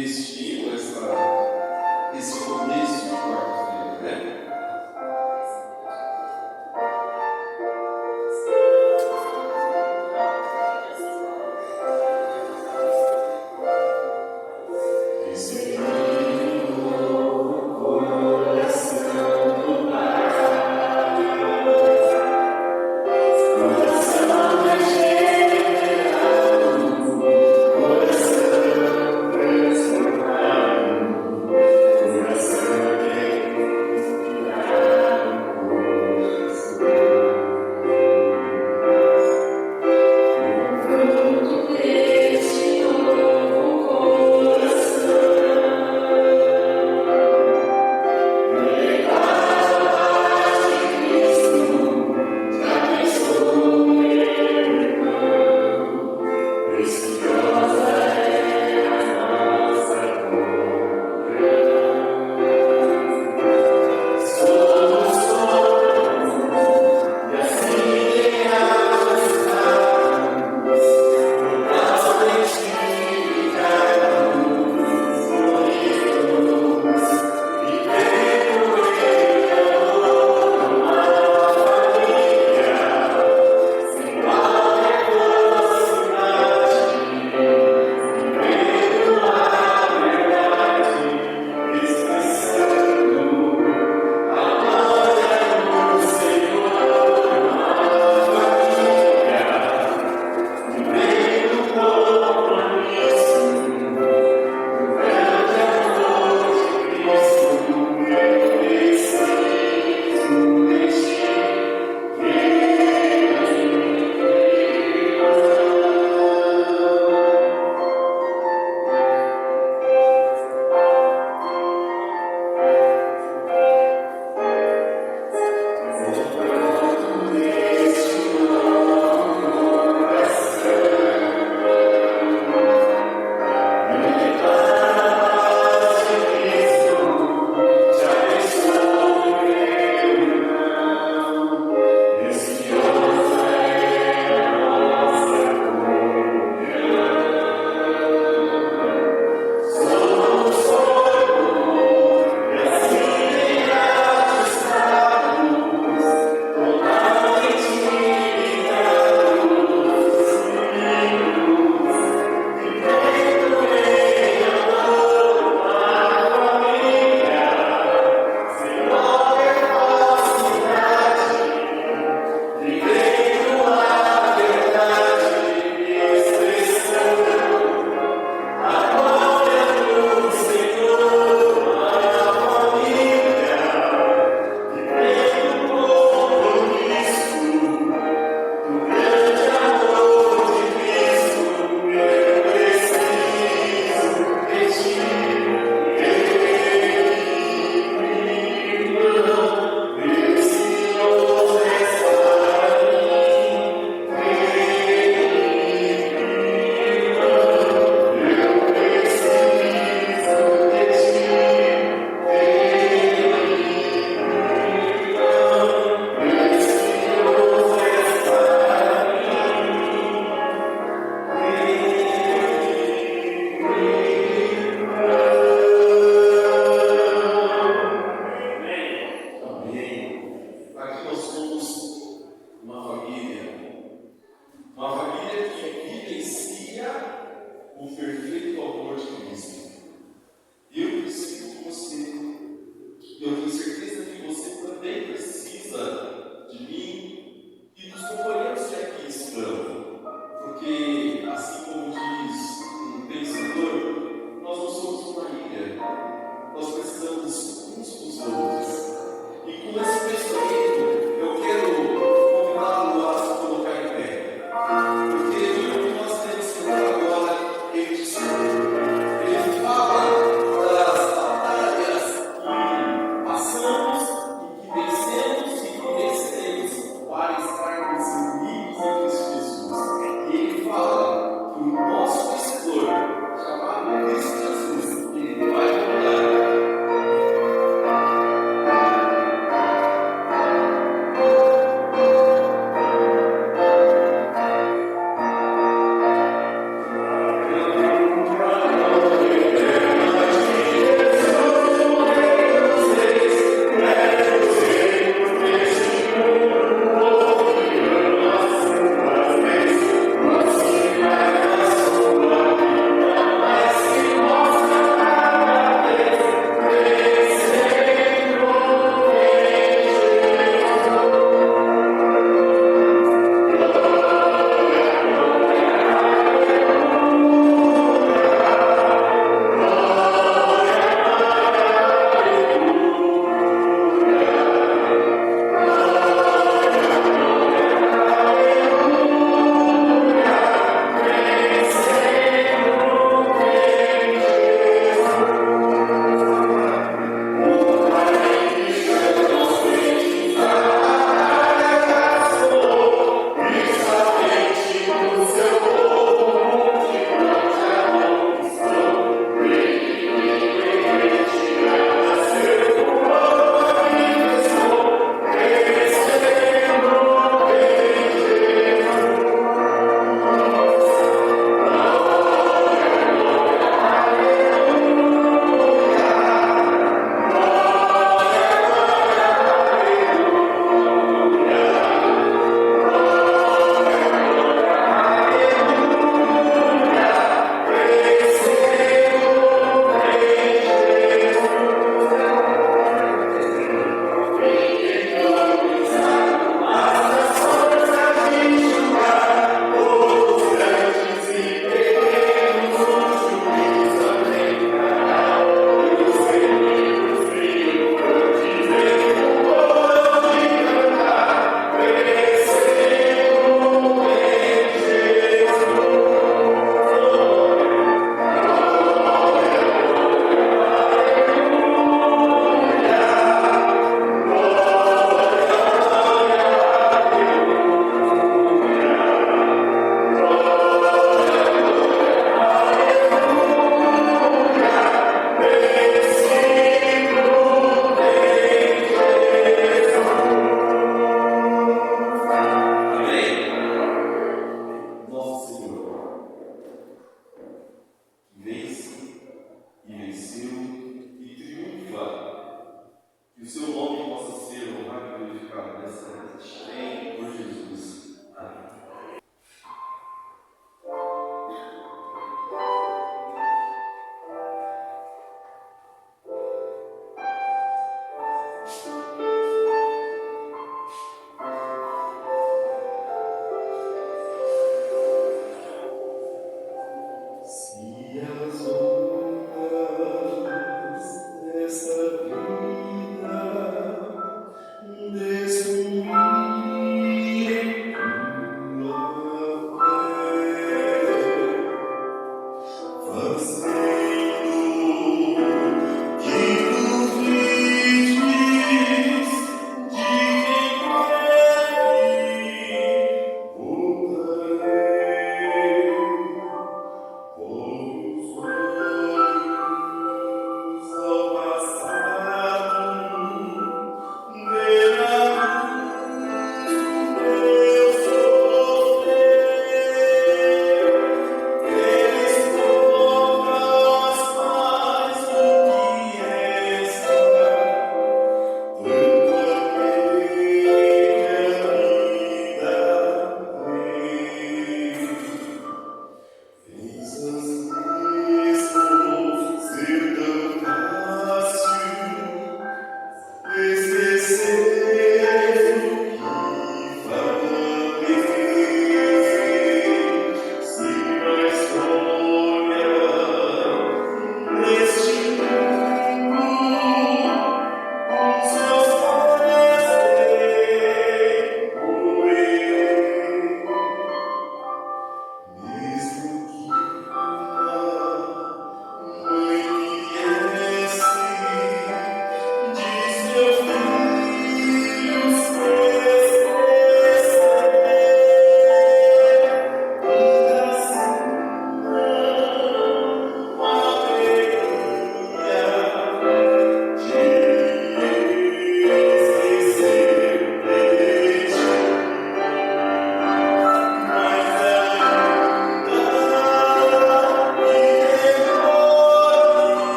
estilo, esse começo de quarta-feira, né?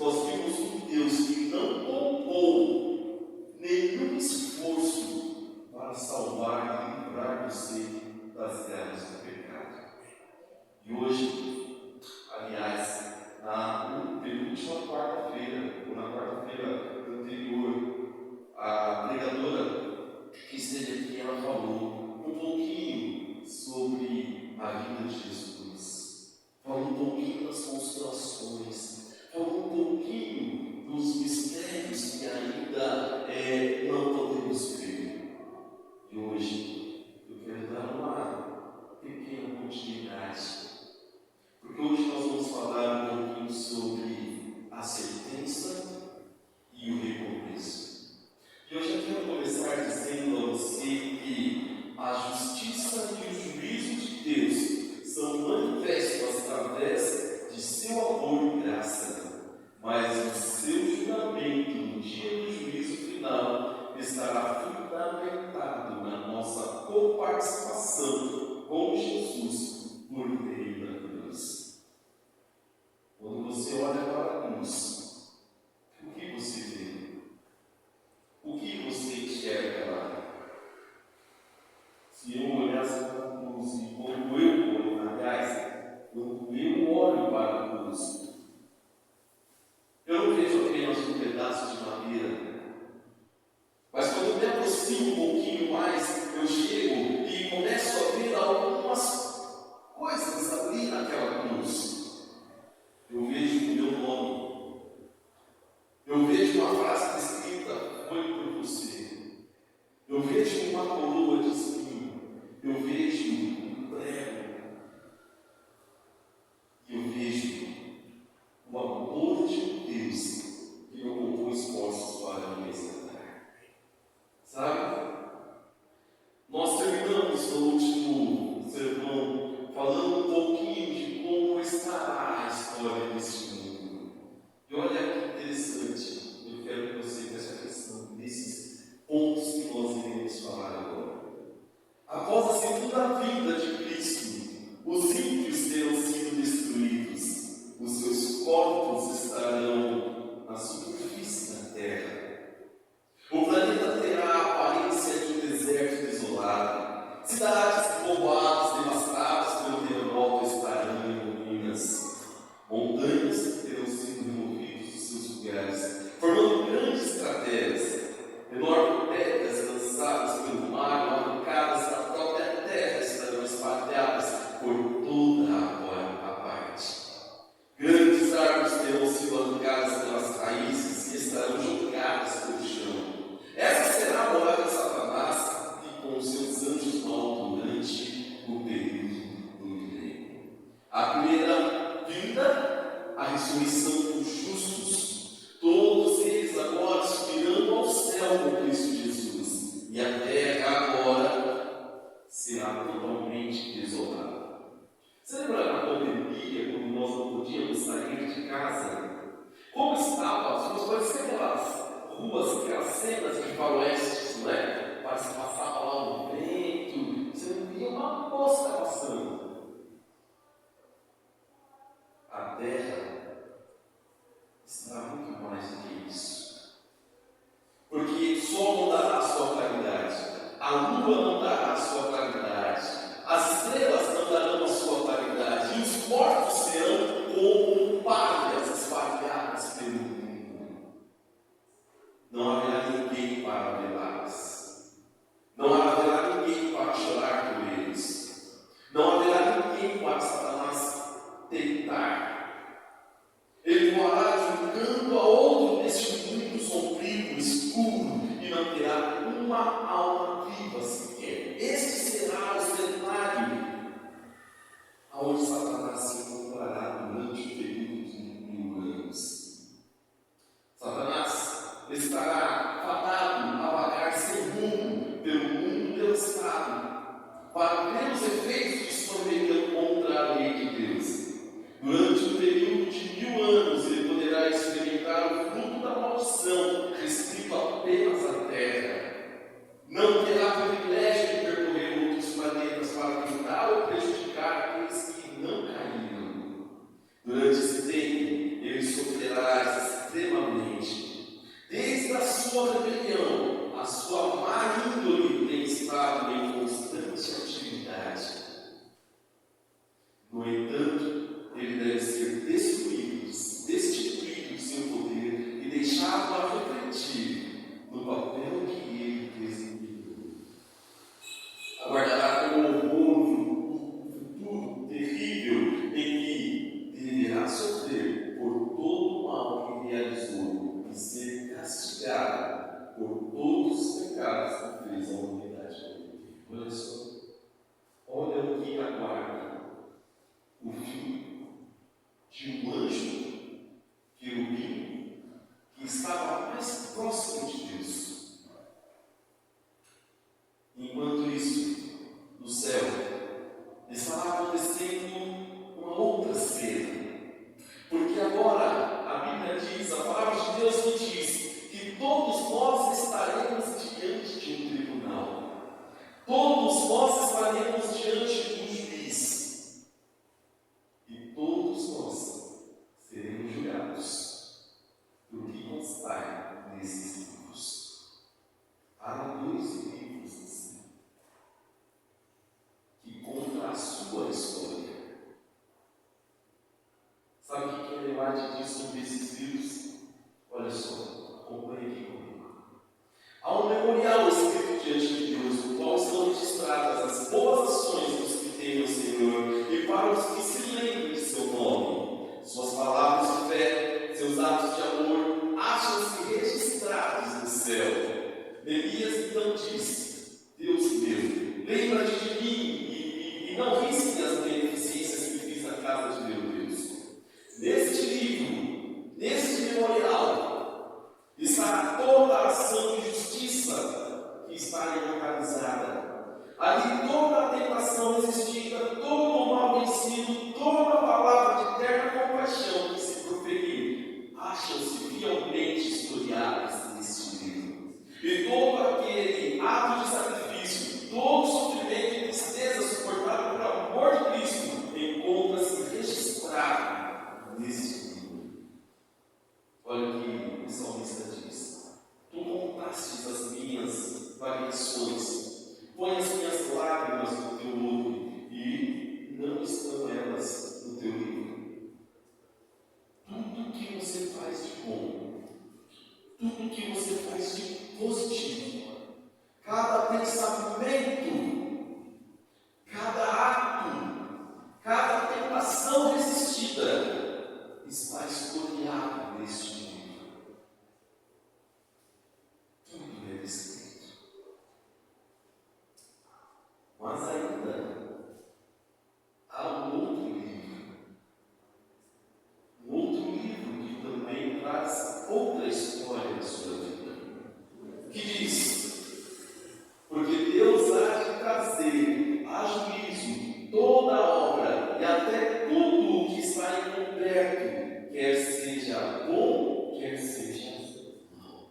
Nós vimos um Deus que não poupou você que a justiça e o juízo de Deus são manifestos através de seu amor e graça, mas o seu julgamento no dia do juízo final estará fundamentado na nossa coparticipação com Jesus por meio da cruz. Quando você olha para a cruz, o que você vê? O que você enxerga lá? Se eu olhasse para a cruz e quando eu olho, aliás, quando eu olho para a cruz, eu não vejo apenas um pedaço de madeira, mas quando eu me aproximo um pouquinho mais, eu chego e começo a ver algumas coisas ali naquela cruz. Eu vejo o meu nome, eu vejo uma frase escrita: foi por você. Eu vejo uma coroa de espinho, eu vejo um prego, eu vejo o amor de Deus que não poupou esforços para me resgatar. Sabe? Nós terminamos no último sermão falando um pouquinho de como estará a história deste mundo. E olha que interessante, eu quero que você preste atenção nesses pontos que nós iremos falar agora. Após a segunda vinda de Cristo, os ímpios terão sido destruídos, os seus corpos estarão na superfície da terra. O planeta terá a aparência de um deserto desolado, cidades povoadas, devastadas pelo terremoto estarão em ruínas, montanhas terão sido removidos dos seus lugares, formando grandes crateras, enormes pedras lançadas pelo mar, arrancadas da própria terra, estarão espalhadas por toda a parte. Grandes árvores terão sido arrancadas pelas raízes e estarão jogadas pelo chão. Essa será a morada de Satanás e com os seus anjos mal durante o período do milênio. A primeira vinda, a ressurreição dos justos, todos eles agora subirão ao céu com Cristo Jesus, e a terra agora será totalmente desolada. Você lembra na pandemia, quando nós não podíamos sair de casa? Como estavam as ruas? Parecia aquelas ruas, aquelas cenas de faroestes, não é? Parece que passava lá um vento, você não via uma mosca passando. A terra está muito mais do que isso. Porque o sol não dará a sua claridade, a lua não dará a sua claridade, as estrelas não darão a sua claridade, e os mortos serão como palhas espalhadas pelo mundo. Não haverá ninguém para velá-las. Não haverá ninguém para chorar por eles. Não haverá ninguém para Satanás tentar. Ele voará de um canto a outro neste mundo sombrio, escuro, e não terá uma alma viva sequer. Este será o cenário aonde Satanás se encontrará durante o período de 1000 anos. Satanás estará fadado a vagar sem rumo pelo mundo devastado, para ver os efeitos de sua rebelião contra a lei de Deus. Durante um período de 1000 anos, ele poderá experimentar o fruto da maldição, restrito apenas à terra. Não terá privilégio de percorrer outros planetas para tentar ou prejudicar aqueles que não caíram. Durante esse tempo, ele sofrerá extremamente. Desde a sua rebelião, a sua má índole tem estado em constante atividade. No entanto, ele deve ser destituído de seu poder e deixado a refletir no papel que ele desempenhou. Aguardará com horror um futuro terrível em que deverá sofrer por todo o mal que realizou e ser castigado por todos os pecados que fez a humanidade. Olha só, olha o que aguarda o filho de um anjo querubim que estava mais próximo de Deus. estaremos diante do juiz e todos nós seremos julgados por que constar nesses livros. Há dois livros assim, que contam a sua história. Sabe o que Ellen White diz sobre esses livros? Olha só, acompanhe aqui comigo. Há um memorial escrito diante de Deus, no qual estão registradas as boas ações dos que temem o Senhor e para os que se lembram de seu nome. Suas palavras de fé, seus atos de amor, acham-se registrados no céu. Neemias então disse: Deus meu, lembra-te de mim e não risque as beneficências que fiz na casa de meu Deus. Neste livro, neste memorial, está toda a ação de justiça que está ali localizada. Ali toda a tentação resistida, todo o mal vencido, toda a palavra de eterna compaixão que se proferiu, acham-se fielmente historiadas neste livro. E todo aquele ato de sacrifício, todo o sofrimento e tristeza suportado por amor de Cristo, encontra-se registrado nesse livro. Olha o que o salmista diz: Tu contastes as minhas variações, põe as minhas lágrimas no teu olho, e não estão elas no teu livro. Tudo que você faz de bom, tudo que você faz de positivo, cada pensamento, cada ato, cada tentação resistida, está historiado neste livro. Tudo é descrito. Mas ainda há um outro livro que também traz outra história da sua vida, que diz: porque Deus há de trazer a juízo toda a obra e até tudo o que está encoberto, quer seja bom, quer seja mal.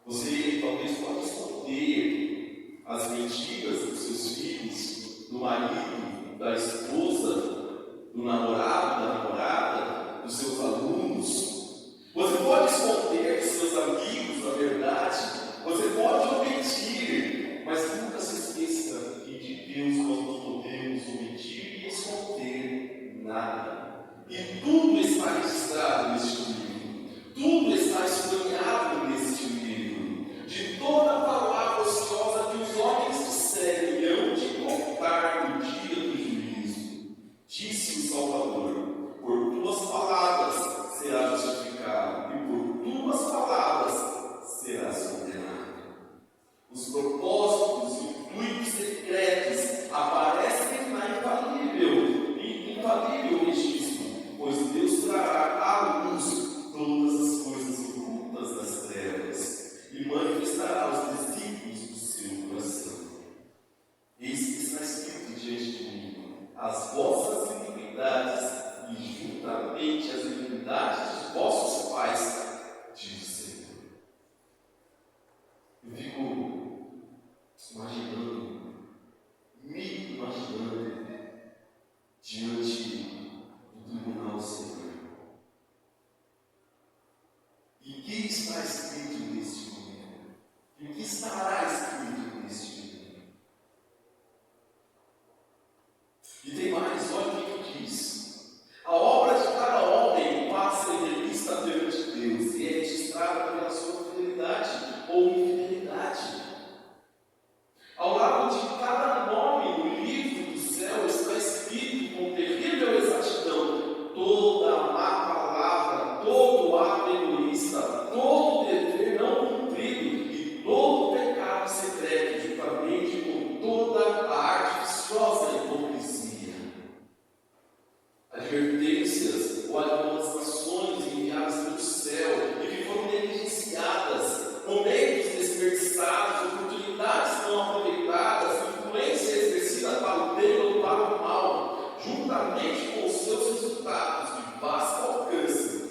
Você talvez pode esconder as mentiras dos seus filhos, do marido, da esposa, do namorado, da namorada, dos seus alunos. Você pode esconder dos seus amigos a verdade. Você pode omitir, mas nunca se esqueça que de Deus nós não podemos omitir e esconder nada. E tudo está registrado neste livro. Tudo está historiado neste livro. De toda a palavra ociosa que os homens disserem, hão de contar no dia do juízo. Disse o Salvador: por tuas palavras serás justificado, e por tuas palavras serás condenado. Os propósitos e intuitos secretos aparecem na infalível registro, pois Deus trará à luz todas as coisas ocultas das trevas e manifestará os desígnios do seu coração. Eis que está escrito diante de mim: as vossas iniquidades e juntamente as iniquidades dos vossos pais, diz o Senhor. Eu fico me imaginando diante do tribunal do Senhor. E o que está escrito neste livro? E o que estará escrito neste livro? E tem mais, olha o que diz: a obra de cada homem passa em revista perante Deus e é registrada pela sua fidelidade ou infidelidade. Ao lado de cada nome no livro do céu está escrito com terrível exatidão toda a má palavra, todo ato egoísta, todo dever não cumprido e todo pecado secreto, juntamente com toda a artificiosa hipocrisia. Advertências ou amonestações enviadas pelo céu e que foram negligenciadas, momentos desperdiçados, oportunidades não aproveitadas, influência exercida para o bem ou para o mal, juntamente com os seus resultados de vasto alcance.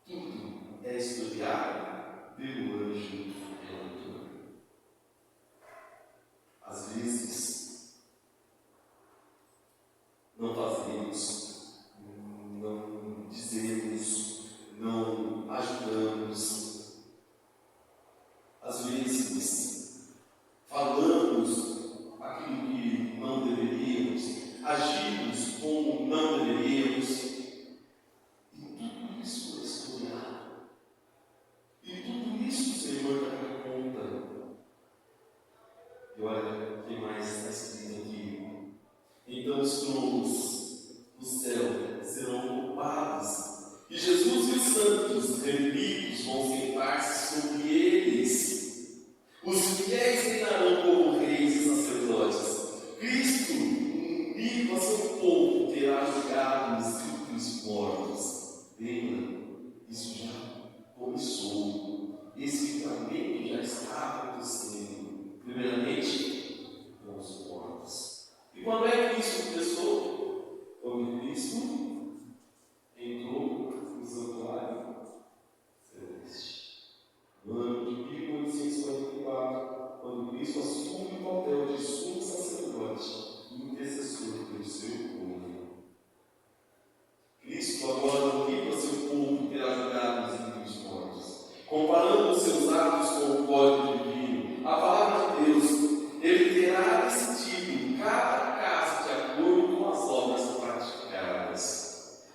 Tudo é historiado pelo anjo relator. Às vezes os tronos do céu serão ocupados. E Jesus e os santos reunidos vão sentar-se sobre eles. Os fiéis reinarão como reis e sacerdotes. Cristo, unido a seu povo, terá julgado os vivos mortos. Lembra? Isso já começou. Esse livramento já está acontecendo. Primeiramente, com os mortos. E quando é que isso começou? Quando Cristo entrou no santuário celeste. No ano de 1844, quando Cristo assume o papel de sumo sacerdote e intercessor pelo seu povo. Cristo agora unido a seu povo terá julgado os ímpios mortos. Comparando os seus atos com o código divino, a palavra de Deus, ele terá decidido cada caso de acordo com as obras praticadas.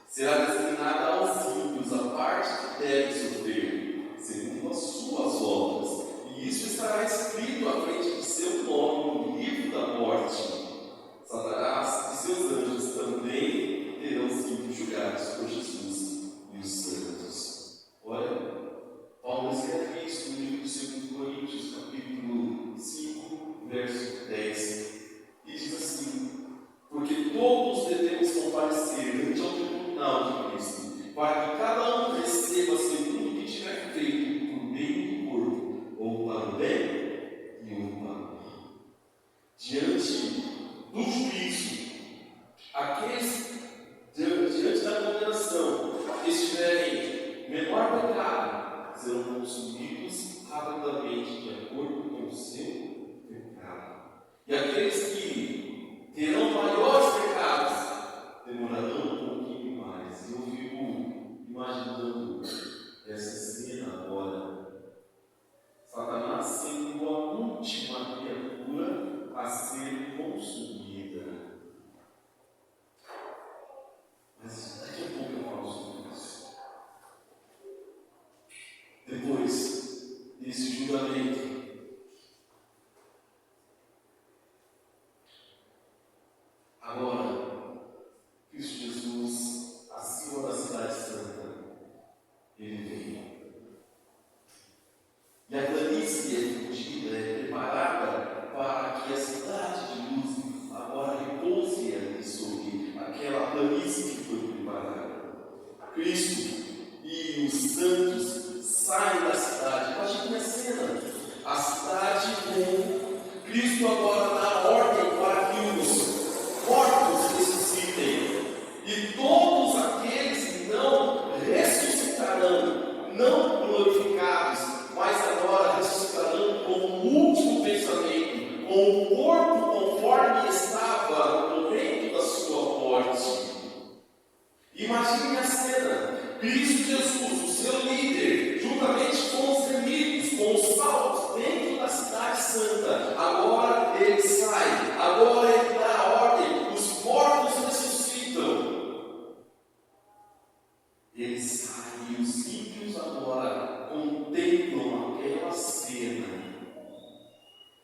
Será designada aos ímpios a parte que deve sofrer, segundo as suas obras. E isso estará escrito à frente de seu nome no livro da morte. Satanás e seus anjos também terão sido julgados por Jesus e os santos. Olha, Paulo escreve isso no livro de 2 Coríntios, capítulo 5, verso 10. E diz assim: porque todos devemos comparecer ante ao tribunal de Cristo, para que cada um receba segundo o que tiver feito por meio do corpo, ou para o bem e ou para o mal. Diante do juízo, aqueles diante da condenação que estiverem menor pecado serão consumidos rapidamente de acordo com o seu pecado. E aqueles que terão maiores pecados demorarão um pouquinho mais. Eu fico imaginando essa cena agora. Satanás sendo a última criatura a ser consumida. Mas daqui a pouco eu falo sobre isso. Depois desse julgamento, agora, Cristo Jesus, acima da cidade santa, ele veio. E a planície é fugida, é preparada para que a cidade de luz agora repouse ali sobre aquela planície que foi preparada. Cristo e os santos saem da cidade. Imagine a cena. A cidade com Cristo agora na ordem para que os mortos ressuscitem. E todos aqueles que não ressuscitarão, não glorificados, mas agora ressuscitarão com o último pensamento, com o corpo conforme estava no momento da sua morte. Imagine a cena: Cristo Jesus, o seu líder, juntamente com os remidos, com os salvos dentro da cidade santa. Agora ele sai, agora ele dá a ordem, os mortos ressuscitam. Ele sai e os ímpios agora contemplam aquela cena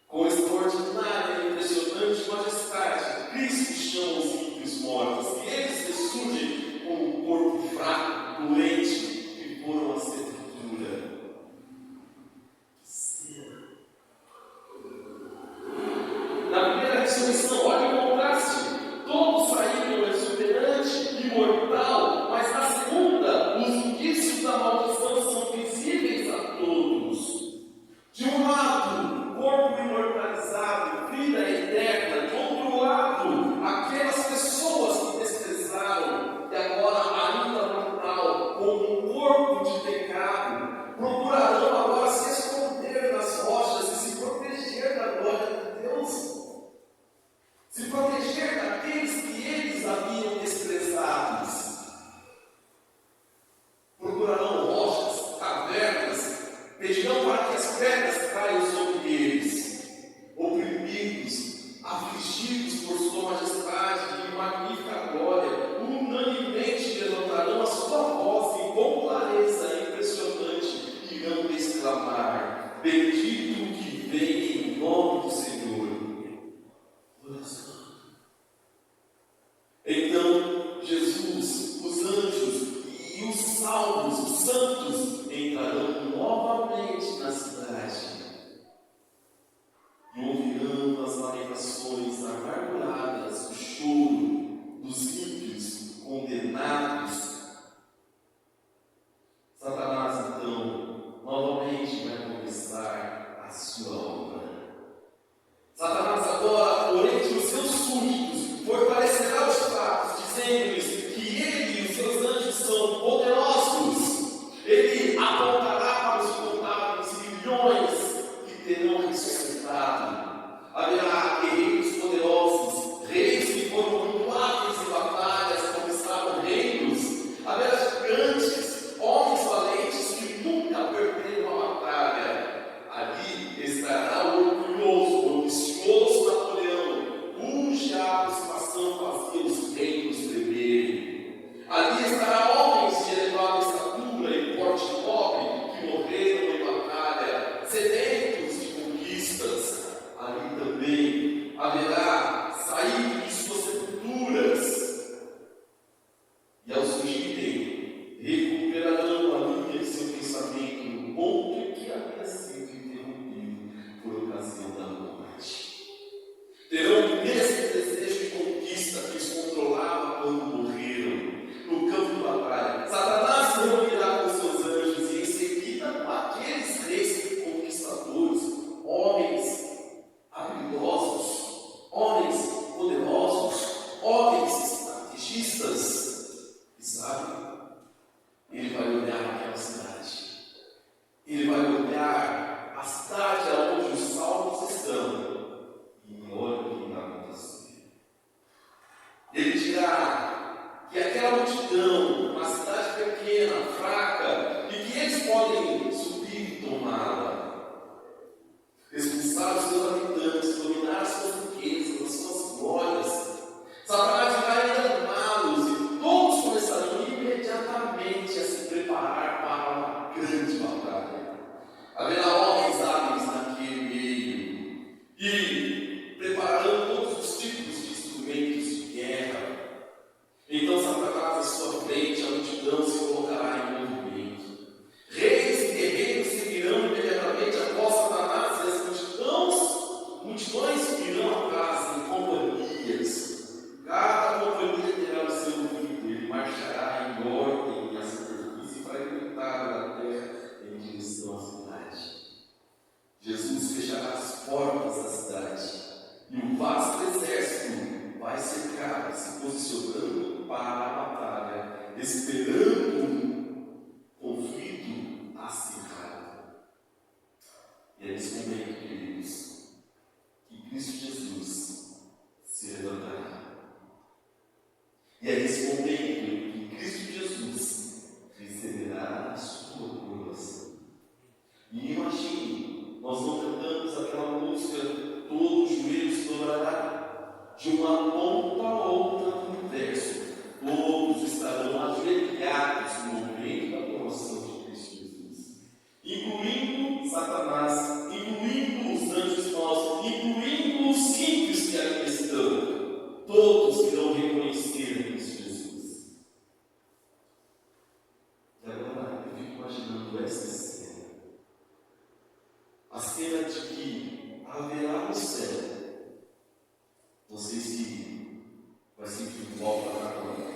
com extraordinária e impressionante majestade. Cristo chama os ímpios mortos e eles ressurgem com um corpo fraco, doente, que foram à sepultura. Na primeira ressurreição, olha o contraste. Todos saíram exuberante, imortal, mas na segunda, os indícios da maldição são visíveis a todos. De um lado, corpo imortalizado, vida eterna. De outro lado, aquelas pessoas que desprezaram e agora ainda mortal, com um corpo de pecado, procurarão agora se esconder nas rochas e se proteger da glória de Deus. Se proteger daqueles que eles haviam desprezados. Procurarão rochas, cavernas, pedirão para que as pedras caiam sobre eles. Oprimidos, afligidos por sua majestade e magnífica glória, unanimemente levantarão a sua voz e com clareza impressionante irão exclamar: bendito o que vem em nome do Senhor. sua obra. Satanás agora, por entre os seus súditos, fortalecerá os fatos, dizendo-lhes que ele e os seus anjos são poderosos. Ele apontará para os contáveis milhões que terão ressuscitado. Haverá guerreiros poderosos, reis que foram muito hábeis em batalhas, conquistaram reinos. Haverá gigantes, homens valentes que nunca perderam a batalha. Ali estará o orgulhoso, ambicioso Napoleão, cuja aproximação fazia os reinos tremerem. Ali estará homens de elevada estatura e porte nobre que morreram em batalha, sedentos de conquistas. Ali também haverá saído de suas sepulturas, e ao surgirem, recuperarão a linha de seu pensamento no ponto em que havia sido interrompido por ocasião da morte. Terão o mesmo desejo de conquista que os controlava quando morreram no campo de batalha. Satanás se reunirá com seus anjos e em seguida com aqueles reis conquistadores, homens habilidosos, homens poderosos, homens estrategistas. E sabe, ele vai olhar aquela cidade, ele vai olhar a cidade onde os salvos estão, e olha o que vai acontecer. Ele dirá que aquela multidão, uma cidade pequena, fraca, e que eles podem subir e tomá-la, expulsar os seus habitantes, dominar as suas riquezas, as suas glórias. Satanás vai enganá-los e todos começarão imediatamente a se preparar para uma grande batalha. Haverá homens hábeis naquele meio e prepararão todos os tipos de instrumentos de guerra. Então Satanás à sua frente, a multidão se colocará em movimento. Reis e guerreiros seguirão imediatamente após Satanás, e as multidões virão atrás em companhias. Cada companhia terá o seu ouvido, ele marchará em ordem a superfície fragmentada da terra em direção à cidade. Jesus fechará as portas da cidade e um vasto exército vai cercar, se posicionando para a batalha, esperando um conflito acirrado. E é nesse momento, queridos, que Cristo Jesus se levantará. E é nesse momento que Cristo Jesus receberá a sua coroação. E imagine, nós não cantamos aquela música, todo joelho se dobrará, de uma ponta a outra do universo. Todos estarão ajoelhados no momento da coroação de Cristo Jesus, incluindo Satanás, incluindo os anjos maus, incluindo os simples que ali estão. Todos irão reconhecer Cristo Jesus. E agora eu fico imaginando essa cena. A cena de que haverá no céu. Não sei se vai ser igual para agora.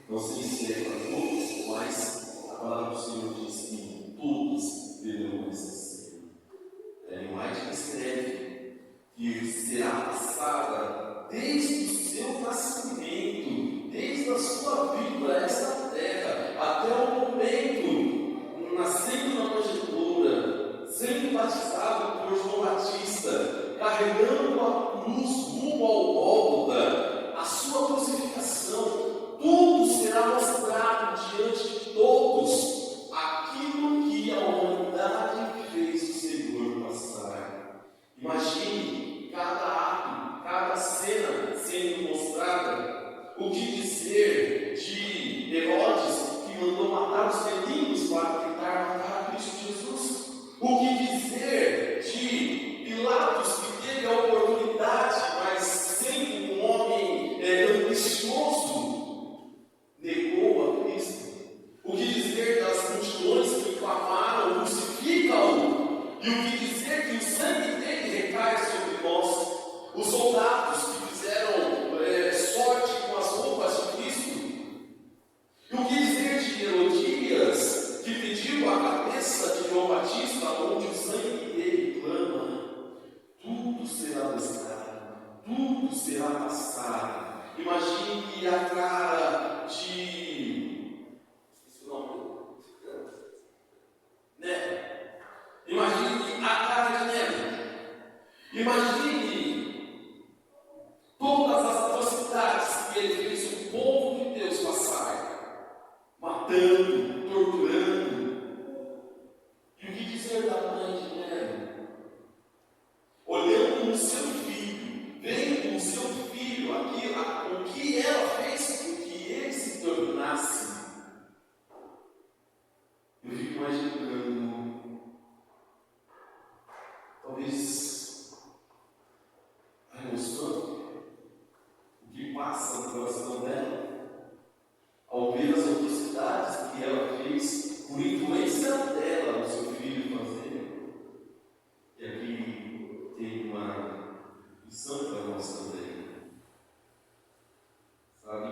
Não sei se é para todos, mas a palavra do Senhor diz que todos verão essa cena. Ellen White escreve que será passada desde o seu nascimento, desde a sua vida a esta terra, até o momento, nascendo na manjedoura, sendo batizado por João Batista, carregando a cruz rumo ao Gólgota, a sua crucificação, tudo será mostrado diante de todos, aquilo que a humanidade fez o Senhor passar. Imagine cada ato, cada cena sendo mostrada. O que dizer de Herodes, que mandou matar os meninos para tentar matar Cristo Jesus? O que dizer de Pilatos, que teve a oportunidade, mas sendo um homem ambicioso, negou a Cristo? O que dizer das multidões que clamaram, crucifica-o? E o que dizer que o sangue dele recai sobre nós? Os soldados que fizeram sorte com as roupas de Cristo. E o que dizer de Herodias, que pediu a cabeça de João Batista, onde o sangue dele clama? tudo será passado. Imagine a cara de. Esqueci o nome. Neve. Imagine a cara de Neve. Imagine todas as atrocidades que ele fez o povo de Deus passar, matando, torturando. E o que dizer da mãe de Neve? Olhando no seu filho, vendo no seu filho o que ela fez com que ele se tornasse. Eu fico imaginando, talvez, a emoção, o que passa no coração dela, ao ver as atrocidades que ela fez, por influência dela, no seu filho fazer. E aqui tem uma lição para nós também. Sabe?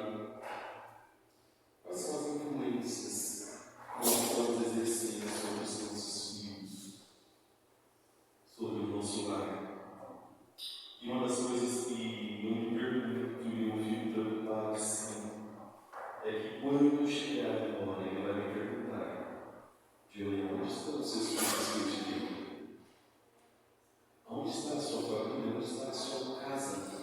Quais são as influências que nós estamos exercendo sobre os nossos filhos, sobre o nosso lar? E uma das coisas que eu me pergunto e eu fico preocupado assim, é que quando chegar agora, ele vai me perguntar: Juliana, onde estão os seus filhos que eu te dei? Onde está a sua família? Onde está a sua casa?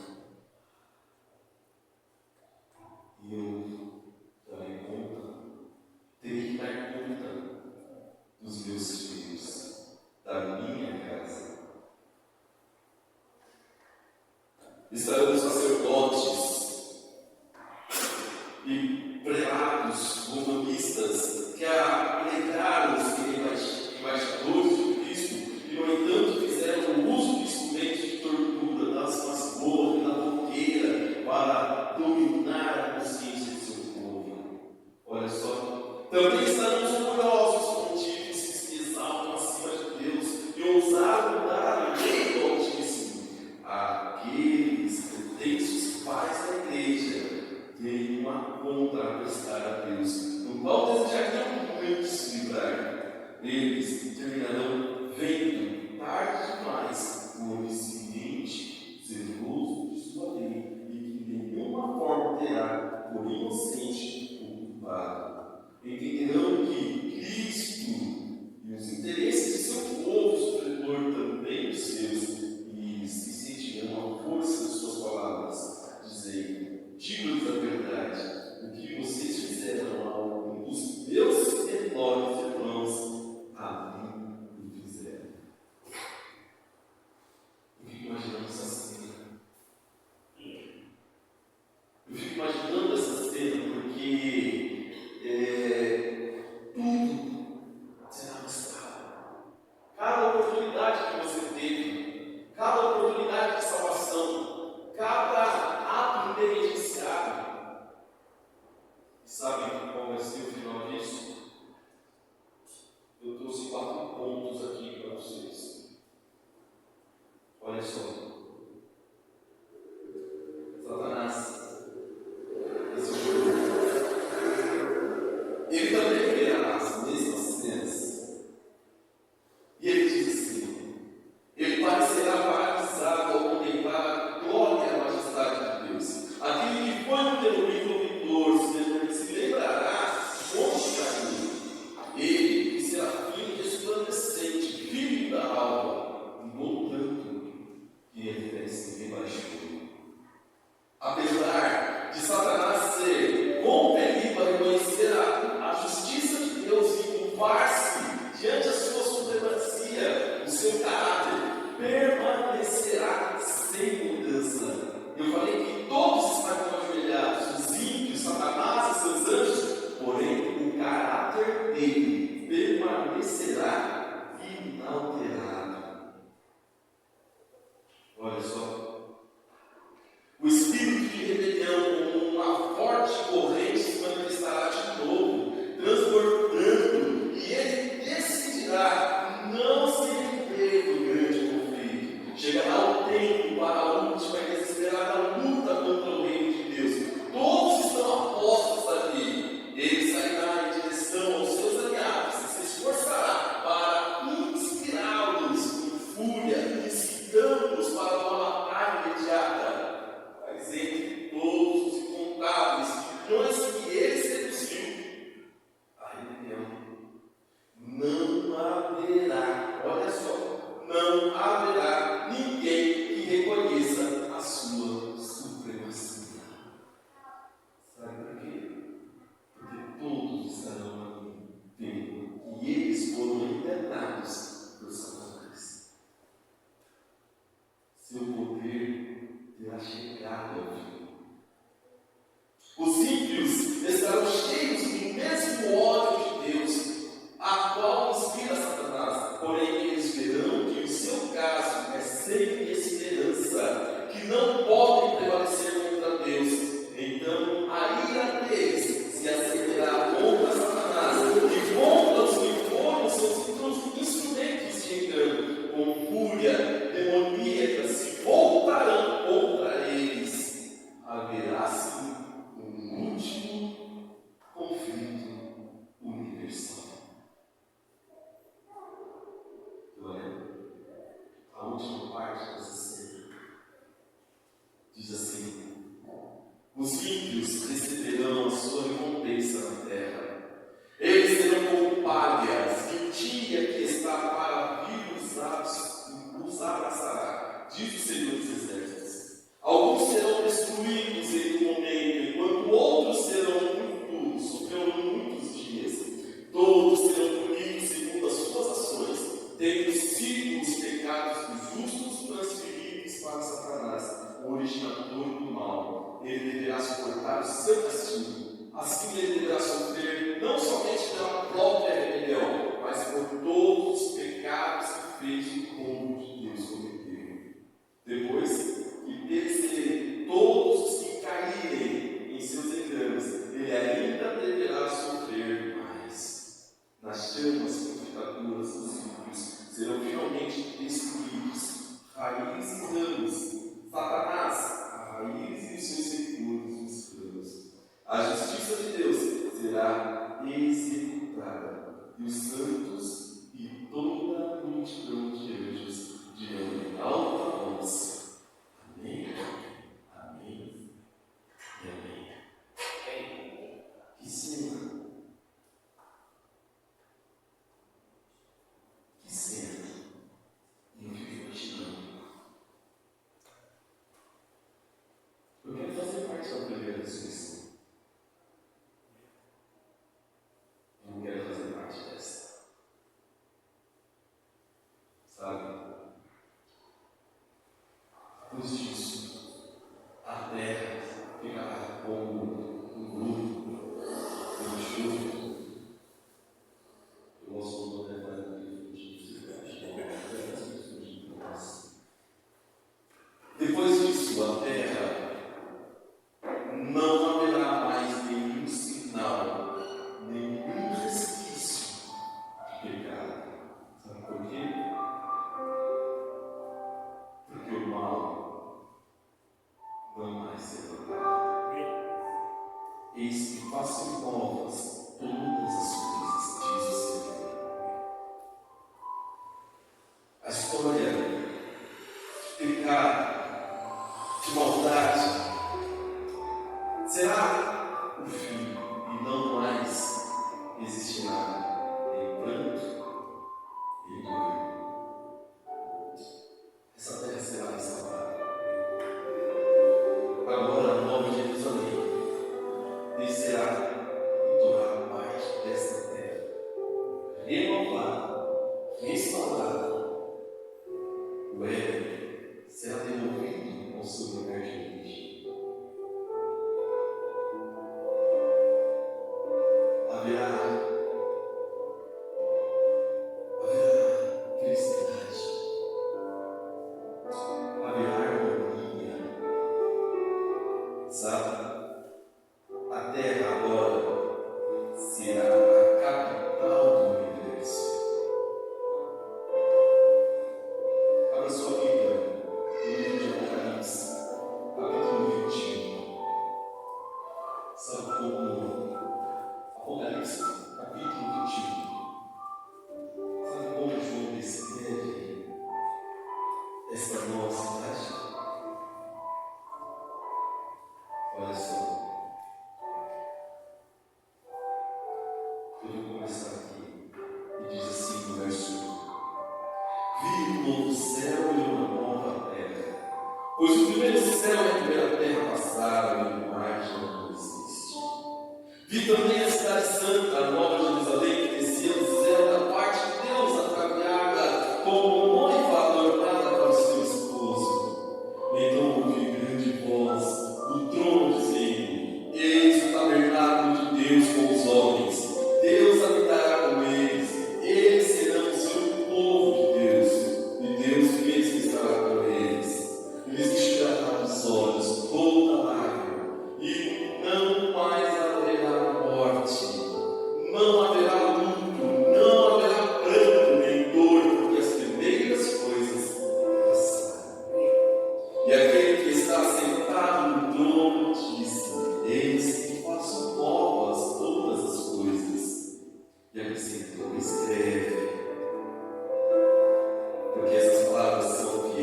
E eu darei conta, terei que dar conta dos meus filhos, da minha casa. Estarão sacerdotes e prelados, romanistas, que alegaram os embaixadores de Cristo e, no entanto, fizeram uso de instrumentos de tortura, das masmorras, da fogueira, para dominar a consciência de seu povo. Olha só, também estaremos orgulhosos contigo, que se exaltam acima de Deus e ousaram dar a lei do Altíssimo. Aqueles pretensos pais da igreja têm uma conta a prestar a Deus, no qual desejariam muito se livrar. Eles terminarão vendo tarde demais o onisciente, zeloso de sua lei, e que de nenhuma forma terá por inocente o culpado. Entenderão que Cristo e os interesses de seu povo superior também os seus, e se sentirão a força de suas palavras, dizendo: digo-lhes a verdade, o que vocês fizeram a um dos meus menores irmãos, a mim última parte dessa cena. Diz assim: os ímpios receberão a sua recompensa na terra. Eles serão como palhas, mentira que está para vir os abraçará, diz o Senhor dos Exércitos. Alguns serão destruídos em um momento, enquanto outros sofrerão muitos dias. Todos serão punidos segundo as suas ações, tendo sido os pecados dos justos transferidos para Satanás, o originador do mal. Ele deverá suportar o seu castigo. Assim ele deverá sofrer não somente pela própria rebelião, mas por todos os pecados que fez o povo de Deus cometeu. Depois que perecerem todos os que caírem em seus enganos, ele ainda deverá sofrer mais. Nas chamas purificadoras dos ímpios serão finalmente destruídos raízes e ramos. Satanás, a raiz e seus recursos nos ramos. A justiça de Deus será executada, e os santos e toda a multidão de anjos dirão em alta voz: amém, amém e amém. Que cena! Que cena! E eu fico imaginando. Eu quero fazer parte da primeira ressurreição. Eu não quero fazer parte dessa. Sabe? Depois disso, a terra ficará como um grupo, um choro. Eu gosto de levar o livro de depois disso, a terra não haverá mais nenhum sinal, nenhum resquício de pecado. Sabe por quê? Porque o mal não mais se levantará. Eis que faço novas todas as coisas, diz o Senhor. A história de pecado, de maldade, será o fim e não mais existirá nem pranto, nem dor. Essa terra será restaurada. Agora a nova Jerusalém descerá e tomará parte desta terra, renovada, restaurada. O Éden será devolvido ao seu lugar de origem. Haverá felicidade, haverá harmonia, sabe? A terra agora será a capital do universo. Abra sua Bíblia no livro de Apocalipse, capítulo 21. Sabe como Apocalipse, capítulo 21. Sabe como João descreve esta nova cidade? Olha só. Eu vou começar aqui. E diz assim no verso 1: vi um novo céu e uma nova terra, pois o primeiro céu e a primeira terra passaram e o mar já não existe. Vi também a cidade santa, a nova Jerusalém, que descia do céu da parte de Deus, ataviada como noiva adornada para o seu esposo. Então ouvi grande voz do trono dizendo: eis o tabernáculo de Deus com os homens. Deus habitará com eles. Eles serão o seu povo de Deus. E Deus mesmo estará com eles. Lhes enxugará dos olhos toda lágrima. E não mais haverá morte. Não haverá luto. Não haverá pranto nem dor, porque as primeiras coisas passaram. E aquele que está sentado no trono disse: eis que faço novas todas as coisas. E acrescentou: escreve, porque essas palavras são fiéis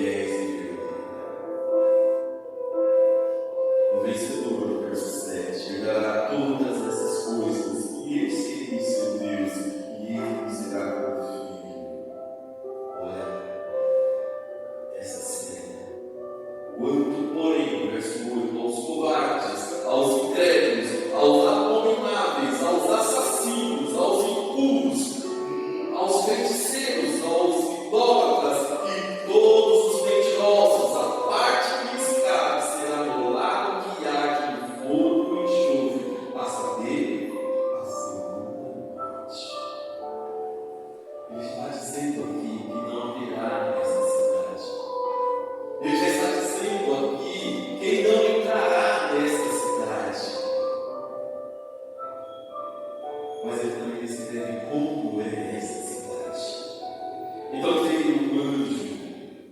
Então veio um anjo,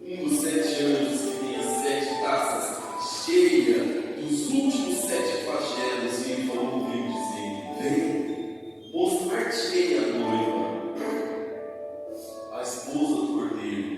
um dos 7 anjos que tem as 7 taças cheias dos últimos 7 flagelos, e ele falou comigo dizendo: vem, mostrar-te-ei a noiva, a esposa do Cordeiro.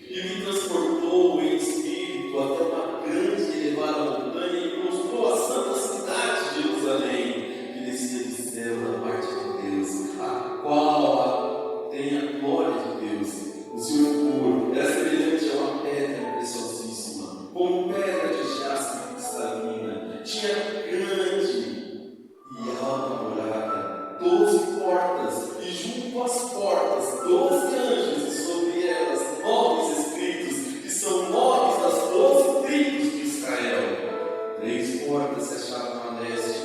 E me transportou em espírito até uma grande e elevada montanha e me mostrou a santa cidade de Jerusalém, que descia do céu da parte de Deus, a qual tem a glória de Deus. O seu puro era semelhante a uma pedra preciosíssima, como pedra de jaspe cristalina. Tinha grande e alta muralha, 12 portas, e junto às portas 12 anjos, e sobre elas nomes escritos, que são nomes das 12 tribos de Israel. 3 portas se achavam a leste,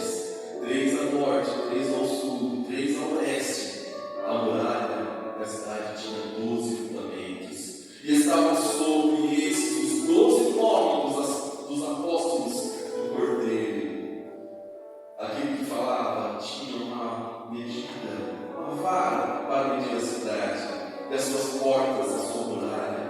3 a norte, 3 ao sul, 3 ao oeste. A muralha da cidade tinha 12 fundamentos, e estavam sobre esses os 12 nomes dos apóstolos do Cordeiro. Aquele que falava tinha uma medida, uma vara para medir a cidade, e as suas portas, a sua muralha.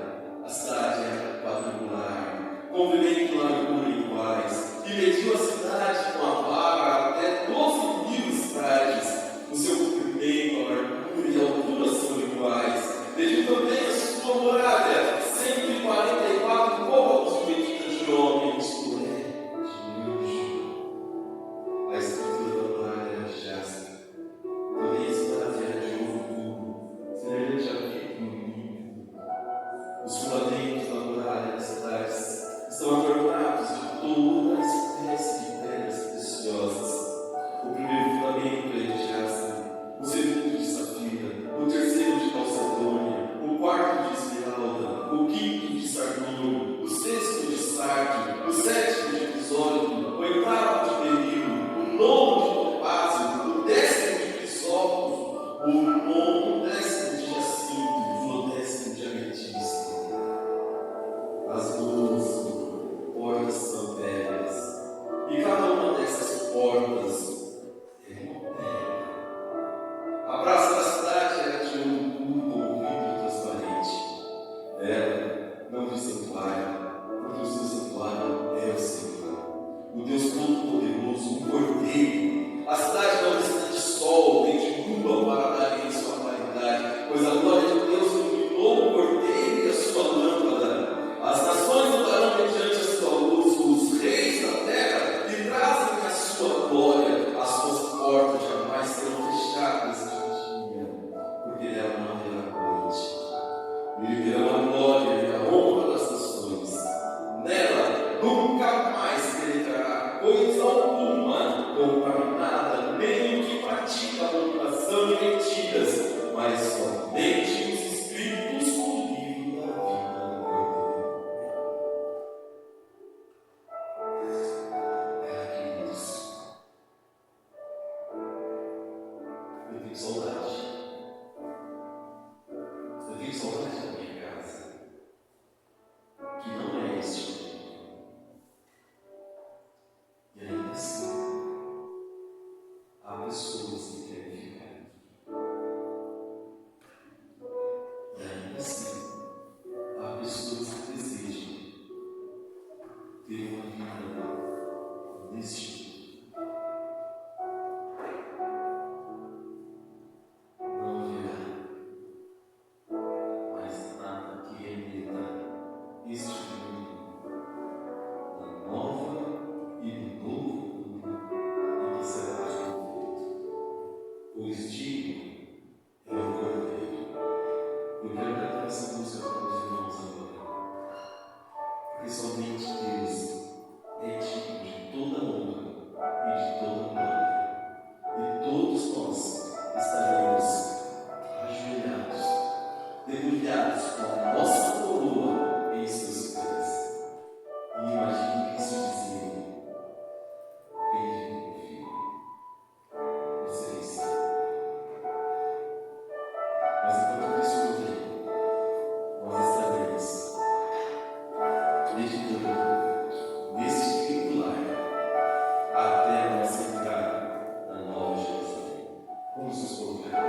A cidade era quadrangular, comprimento e largura iguais, e mediu a cidade com a vara até 12.000 estádios. O seu comprimento, a largura e a altura são iguais. Mediu também a sua muralha, 144 côvados de medida de homem, isto é, de anjo. A estrutura da muralha era de jaspe. Também a cidade era de ouro puro, semelhante a vidro limpo. Os fundamentos da muralha das cidades estão adornados de toda espécie de pedras preciosas. O primeiro fundamento é de jaspe, o segundo de safira, o terceiro de calcedônia, o quarto de esmeralda, o quinto de sardônio, o sexto de sardio, o sétimo de crisólito, o oitavo de berilo, o nono de topázio, o 10º de crisólogo, o nono, 10º de jacinto, o 10º de ametista. As 12 portas são pedras, e cada uma dessas portas é uma pedra. A praça da cidade era de ouro puro com vidro transparente. Nela não vi santuário, porque o seu santuário é o Senhor, o Deus Todo-Poderoso, o Cordeiro. A cidade não precisa de sol nem de lua para dar em sua claridade, pois a glória de Deus iluminou o Cordeiro e a sua lâmpada. As nações andarão mediante a sua luz, os reis da terra lhe trazem a sua glória. As suas portas jamais serão fechadas de dia, porque nela não haverá noite. E lhe terão a glória e a honra das nações. Nela nunca mais penetrará coisa alguma contaminada, nem o que pratica abominação e mentiras, mas somente os espíritos do livro da vida do Cordeiro. Queridos, eu tenho saudade. Eu tenho saudade da minha casa, que não é este mundo. E ainda assim, há pessoas que querem ficar aqui. E ainda assim, há pessoas que desejam ter uma vida neste mundo. Não haverá mais nada que remeta este mundo da nova e do novo mundo em que será resolvido. Pois digo é o Cordeiro. Eu quero cantar essa música para os irmãos agora, porque somente Deus é digno de toda honra e de toda glória, e todos nós estaremos ajoelhados, debulhados com a nossa coroa em seus pés. E imagine isso dizendo: bem-vindo, meu filho, você está. Mas enquanto isso não vem, nós estaremos meditando nesse espírito lar até a nossa entrada na Nova Jerusalém. Vamos nos colocar.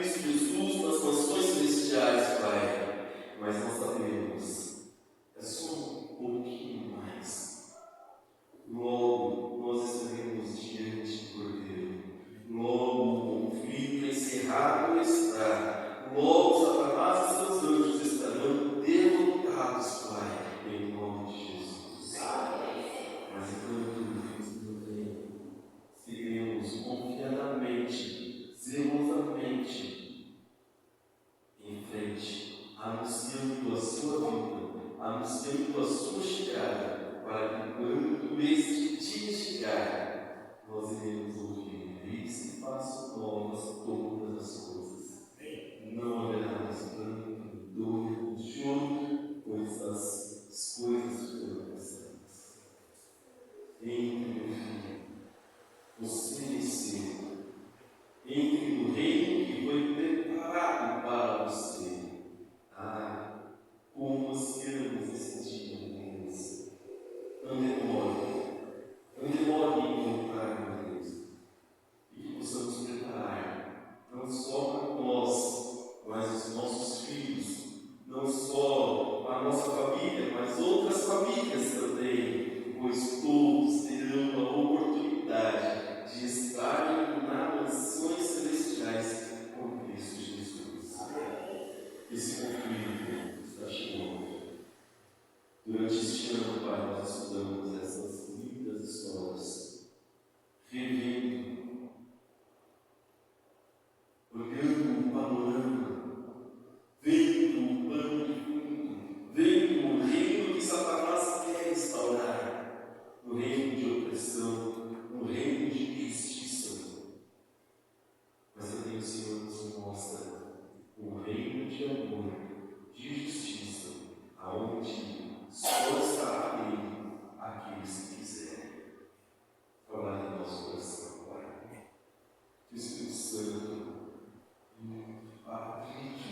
Cristo Jesus nas mansões celestiais, Pai. Mas nós sabemos, é só um pouquinho mais. Logo nós estaremos diante do Cordeiro. Logo o conflito encerrado está. Logo Satanás e seus anjos estarão derrotados, Pai, em nome de Jesus. Mas enquanto não tem, seguiremos confiadamente, zelosamente em frente, anunciando a sua vida, anunciando a sua chegada, para que quando este dia chegar, nós iremos ouvir: eis que faço novas todas as coisas. Não haverá mais pranto, dor, choro, pois as coisas foram passadas. Entre, meu filho, você venceu. Entre no reino que foi preparado para você. Ah, como ansiamos esse dia, Deus. Não demore em voltar, meu Deus. E que possamos preparar, não só para nós, mas os nossos filhos, não só a nossa família, mas outras famílias também, pois todos terão a oportunidade de estarem nas mansões celestiais com Cristo Jesus. Esse conflito está chegando. Durante este ano, Pai, nós estudamos essas lindas histórias, revendo, olhando o panorama, vendo o pano de fundo, vendo o reino que Satanás quer instaurar, no reino de opressão, no reino de injustiça. Mas também o Senhor nos mostra um reino de amor, de justiça, aonde só estará nele aqueles que quiserem. Falar em nosso coração, Pai. Que o Espírito Santo nos habilite,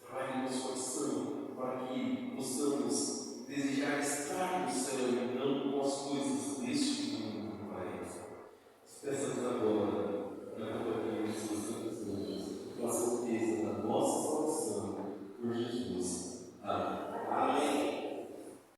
trabalhe em nosso coração, para que possamos desejar estar no céu e não com as coisas deste mundo, Pai. Peçamos a